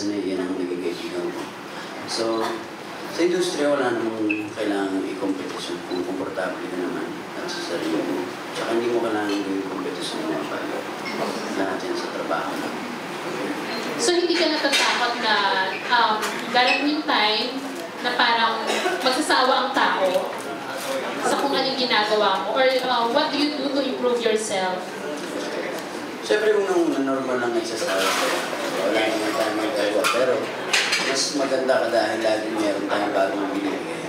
kasi yan ang naging kaibigan ko. So, sa industriya wala namang kailangan i-competition kung komportable ka naman at sa sarili mo. Tsaka hindi mo kailangan gawin competition ng mga bagay. Lahat yan sa trabaho lang. So hindi ka natatakot na darating time na parang magsasawa ang tao sa kung anong ginagawa mo? Or what do you do to improve yourself? Siyempre unang normal lang nagsasawa ko. Wala naman tayong magagawa. Pero mas maganda ka dahil lagi meron tayong bagong binibigay.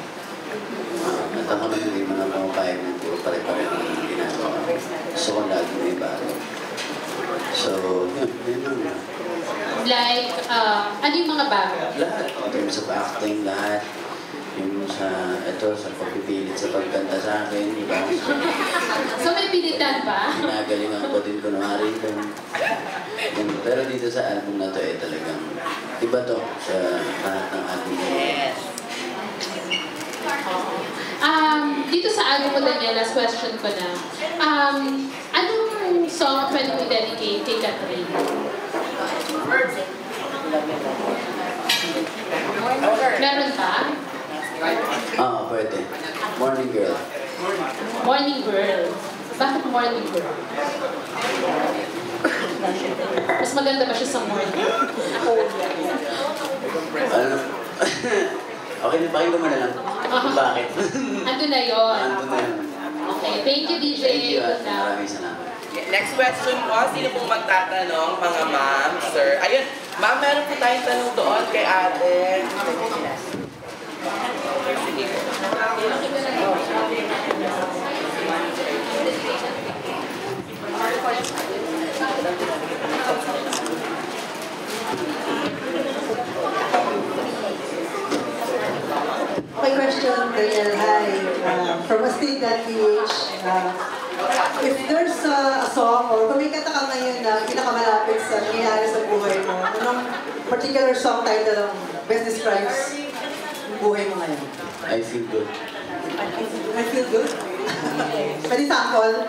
At ako naman hindi man ako mapayag ng puro pare-pareho ng ginagawa. Gusto ko lagi may bago. So, yun lang. Like, ano yung mga bago? Lahat. In terms of acting, lahat. Yung sa pagpipilit sa pagkanta sa akin, di ba? So may pilitan ba? Ginagalingan ko din kunwari doon. Pero dito sa album na to talagang iba to sa lahat ng album ko. Dito sa album mo, Daniel, last question ko na. Anong song pwede mo dedicate kay Catherine? Meron ba? Pwede. Morning Girl. Morning Girl. Bakit Morning Girl? Mas maganda ba siya sa morning? Ano? Okay, pakinggan mo na lang. Bakit? Ando na yun. Ando na yun. Okay, thank you, DJ. Thank you at maraming salamat. Next question po, sino pong magtatanong, mga ma'am, sir? Ayun, ma'am, meron po tayong tanong doon kay ate. My question, Daniel, hi. From Astrid.ph. If there's a song or kung may kanta ka ngayon na pinakamalapit sa nangyayari sa buhay mo, anong particular song title ang best describes yung buhay mo ngayon? I feel good. I feel good? Pwede sample?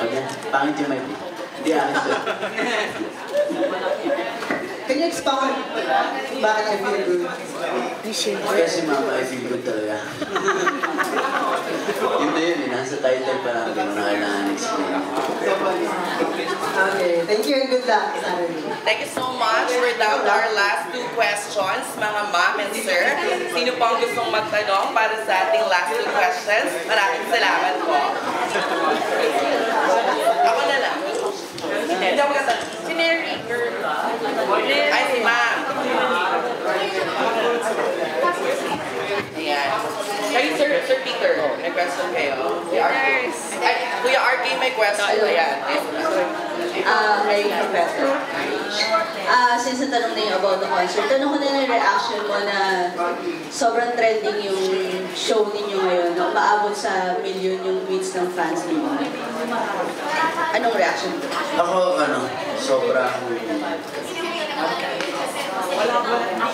Okay. Pangit yung mic. Hindi akin to. Can you expound bakit I feel good? Kasi mama, I feel good talaga. Yun na yun, nasa title pa lang. Hindi mo na kailangan explain. Okay, thank you and good luck. Thank you so much. We're down to our last two questions, mga ma'am and sir. Sino po ang gustong magtanong para sa ating last two questions? Maraming salamat po. Ako na lang. Hindi ako katanong. Si Mary. Ay, si ma'am. Ayan. Kayo, Sir Peter, may question kayo? Kuya RK, may question. Ayan. Mary Professor. Since natanong na yung about the concert, tanong ko na yung reaction mo na sobrang trending yung show ninyo ngayon, na umaabot sa million yung tweets ng fans ninyo. Anong reaction mo? Ako, sobrang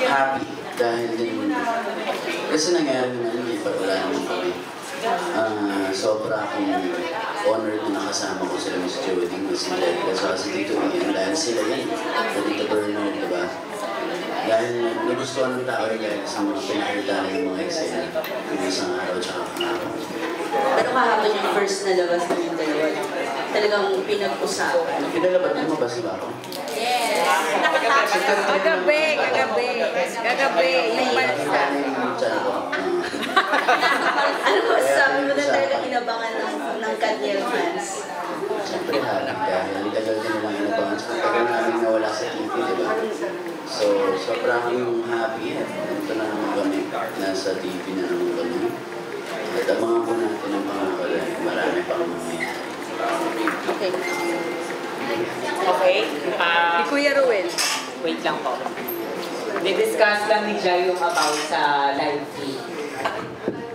happy dahil din kasi nangyari naman hindi pa wala naman kami. Sobra akong honored na nakasama ko sila Miss Jody, Miss Angelica, so si Tito Ian, dahil sila yan, sa Tito Bernard, diba? Dahil nagustuhan ng tao dahil sa mga pinakita ng mga eksena yung isang araw tsaka kahapon. Pero kahapon yung first na labas ng yung dalawa, talagang pinag-usapan. Pinalabat mo ba si Bako? Yes! Kagabi. Yung palsa. Ano mo, sabi mo na talaga inabangan ng Kanyel fans? Siyempre halang dahil tagal din nalang inabangan. So, tagal namin nawala sa TV, diba? So, sobrang happy at ito na naman kami. Nasa TV na naman kami. At abangan po natin ang mga wala. Marami pang mangyayari. Okay. Okay. Ni Kuya Ruel. Wait lang po. Didiscuss lang ni Jai yung about sa live feed.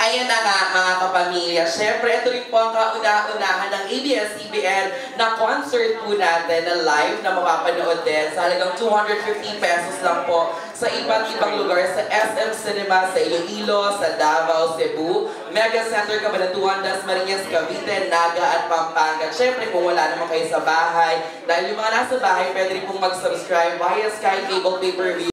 Ayan na nga mga kapamilya. Siyempre, ito rin po ang kauna-unahan ng ABS-CBN na concert po natin na live na mapapanood din sa halagang 250 pesos lang po sa iba't ibang lugar sa SM Cinema, sa Iloilo, sa Davao, Cebu, Mega Center, Cabanatuan, Dasmariñas, Cavite, Naga at Pampanga. Siyempre, kung wala naman kayo sa bahay, dahil yung mga nasa bahay, pwede rin pong mag-subscribe via Sky Cable Pay-Per-View.